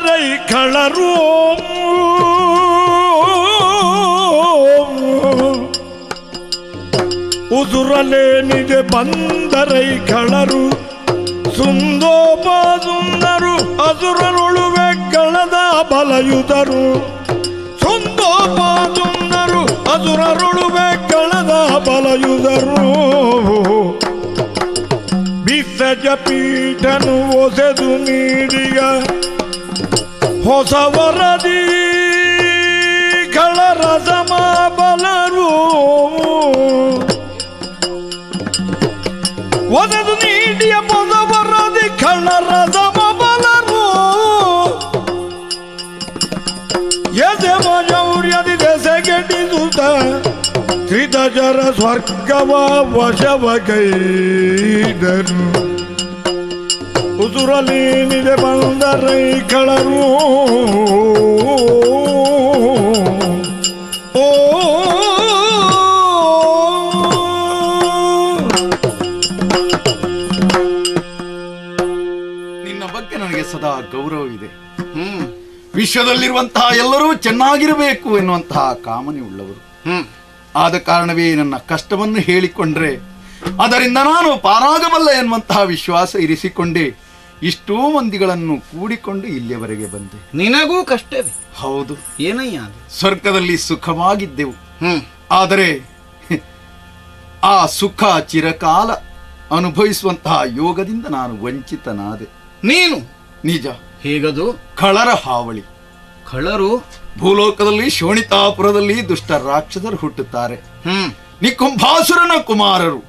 ಬಂದರೈ ಕಳರು ಉದುರಲೇನಿಗೆ ಬಂದರೈ ಕಳರು ಸುಂದೋಪಾಸುಂದರು ಅಸುರರುಳುವೆ ಕಳದ ಬಲಯುದರು ಸುಂದೋಪಾಸುಂದರು ಅಸುರರುಳುವೆ ಕಳದ ಬಲಯುದರು ಬಿಸಜ ಪೀಠನು ಒಸೆದು ನೀಡಿಗ ಹೊಸ ವರದಿ ಕಳರಸಮ ಬಲರು ಒಸೆದು ನೀಡಿಯ ಹೊಸ ವರದಿ ಕಳರಸಮ ಬಲರು ಯಜಮೌರ್ಯದಿ ದೆಸೆಗೆಡಿಸುತ್ತ ತ್ರಿದಜರ ಸ್ವರ್ಗವ ವಶವಗೈದರು ಉದುರಲೇನಿದೆ ಬಂದರೈ ಕಳರು ನಿನ್ನ ಬಗ್ಗೆ ನನಗೆ ಸದಾ ಗೌರವವಿದೆ. ವಿಶ್ವದಲ್ಲಿರುವಂತಹ ಎಲ್ಲರೂ ಚೆನ್ನಾಗಿರಬೇಕು ಎನ್ನುವಂತಹ ಕಾಮನೆ ಉಳ್ಳವರು. ಆದ ಕಾರಣವೇ ನನ್ನ ಕಷ್ಟವನ್ನು ಹೇಳಿಕೊಂಡ್ರೆ ಅದರಿಂದ ನಾನು ಪಾರಾಗಬಲ್ಲ ಎನ್ನುವಂತಹ ವಿಶ್ವಾಸ ಇರಿಸಿಕೊಂಡೆ ಇಷ್ಟೋ ಮಂದಿಗಳನ್ನು ಕೂಡಿಕೊಂಡು ಇಲ್ಲಿಯವರೆಗೆ ಬಂದೆ. ನಿನಗೂ ಕಷ್ಟವೇ? ಹೌದು. ಏನಯ್ಯ? ಸ್ವರ್ಗದಲ್ಲಿ ಸುಖವಾಗಿದ್ದೆವು. ಆದರೆ ಆ ಸುಖ ಚಿರಕಾಲ ಅನುಭವಿಸುವಂತಹ ಯೋಗದಿಂದ ನಾನು ವಂಚಿತನಾದೆ. ನೀನು? ನಿಜ. ಹೇಗದು? ಕಳರ ಹಾವಳಿ. ಕಳರು? ಭೂಲೋಕದಲ್ಲಿ ಶೋಣಿತಾಪುರದಲ್ಲಿ ದುಷ್ಟ ರಾಕ್ಷಸರು ಹುಟ್ಟುತ್ತಾರೆ. ನಿಕುಂಭಾಸುರನ ಕುಮಾರರು.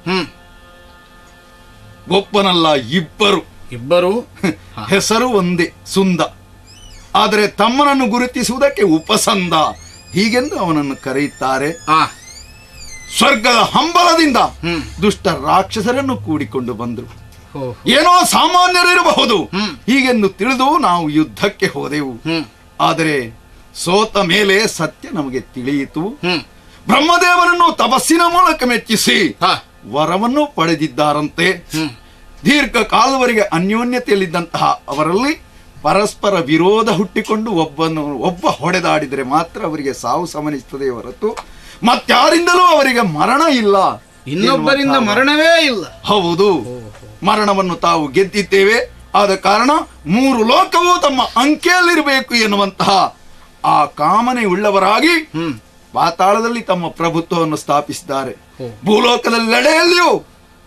ಒಬ್ಬನಲ್ಲ, ಇಬ್ಬರು. ಹೆಸರು ಒಂದೇ, ಸುಂದ. ಆದರೆ ತಮ್ಮನನ್ನು ಗುರುತಿಸುವುದಕ್ಕೆ ಉಪಸಂದ ಹೀಗೆಂದು ಅವನನ್ನು ಕರೆಯುತ್ತಾರೆ. ಸ್ವರ್ಗದ ಹಂಬಲದಿಂದ ದುಷ್ಟ ರಾಕ್ಷಸರನ್ನು ಕೂಡಿಕೊಂಡು ಬಂದರು. ಏನೋ ಸಾಮಾನ್ಯರಿರಬಹುದು ಹೀಗೆಂದು ತಿಳಿದು ನಾವು ಯುದ್ಧಕ್ಕೆ ಹೋದೆವು. ಆದರೆ ಸೋತ ಮೇಲೆ ಸತ್ಯ ನಮಗೆ ತಿಳಿಯಿತು. ಬ್ರಹ್ಮದೇವರನ್ನು ತಪಸ್ಸಿನ ಮೂಲಕ ಮೆಚ್ಚಿಸಿ ವರವನ್ನು ಪಡೆದಿದ್ದಾರಂತೆ. ದೀರ್ಘ ಕಾಲವರೆಗೆ ಅನ್ಯೋನ್ಯತೆಯಲ್ಲಿದ್ದಂತಹ ಅವರಲ್ಲಿ ಪರಸ್ಪರ ವಿರೋಧ ಹುಟ್ಟಿಕೊಂಡು ಒಬ್ಬ ಹೊಡೆದಾಡಿದರೆ ಮಾತ್ರ ಅವರಿಗೆ ಸಾವು ಸಮನಿಸುತ್ತದೆ ಹೊರತು ಮತ್ತಾರಿಂದಲೂ ಅವರಿಗೆ ಮರಣ ಇಲ್ಲ. ಇನ್ನೊಬ್ಬರಿಂದ ಮರಣವೇ ಇಲ್ಲ. ಹೌದು, ಮರಣವನ್ನು ತಾವು ಗೆದ್ದಿದ್ದೇವೆ. ಆದ ಕಾರಣ 3 ಲೋಕವೂ ತಮ್ಮ ಅಂಕೆಯಲ್ಲಿರಬೇಕು ಎನ್ನುವಂತಹ ಆ ಕಾಮನೆ ಉಳ್ಳವರಾಗಿ ಪಾತಾಳದಲ್ಲಿ ತಮ್ಮ ಪ್ರಭುತ್ವವನ್ನು ಸ್ಥಾಪಿಸಿದ್ದಾರೆ. ಭೂಲೋಕದಲ್ಲೆಡೆಯಲ್ಲಿಯೂ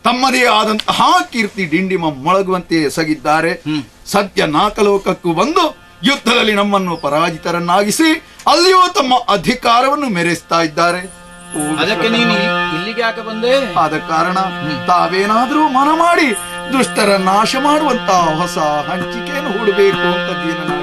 ತಮ್ಮದೇ ಆದಂತಹ ಕೀರ್ತಿ ಡಿಂಡಿಮ ಮೊಳಗುವಂತೆ ಎಸಗಿದ್ದಾರೆ. ಸದ್ಯ 4 ಲೋಕಕ್ಕೂ ಬಂದು ಯುದ್ಧದಲ್ಲಿ ನಮ್ಮನ್ನು ಪರಾಜಿತರನ್ನಾಗಿಸಿ ಅಲ್ಲಿಯೂ ತಮ್ಮ ಅಧಿಕಾರವನ್ನು ಮೆರೆಸ್ತಾ ಇದ್ದಾರೆ. ಅದಕ್ಕೆ ನೀನು ಇಲ್ಲಿಗೆ ಯಾಕೆ ಬಂದೆ? ಆದ ಕಾರಣ ತಾವೇನಾದರೂ ಮನ ಮಾಡಿ ದುಷ್ಟರ ನಾಶ ಮಾಡುವಂತಹ ಹೊಸ ಹಂಚಿಕೆಯನ್ನು ಹೂಡಬೇಕು ಅಂತ ದೀನನಾಗಿ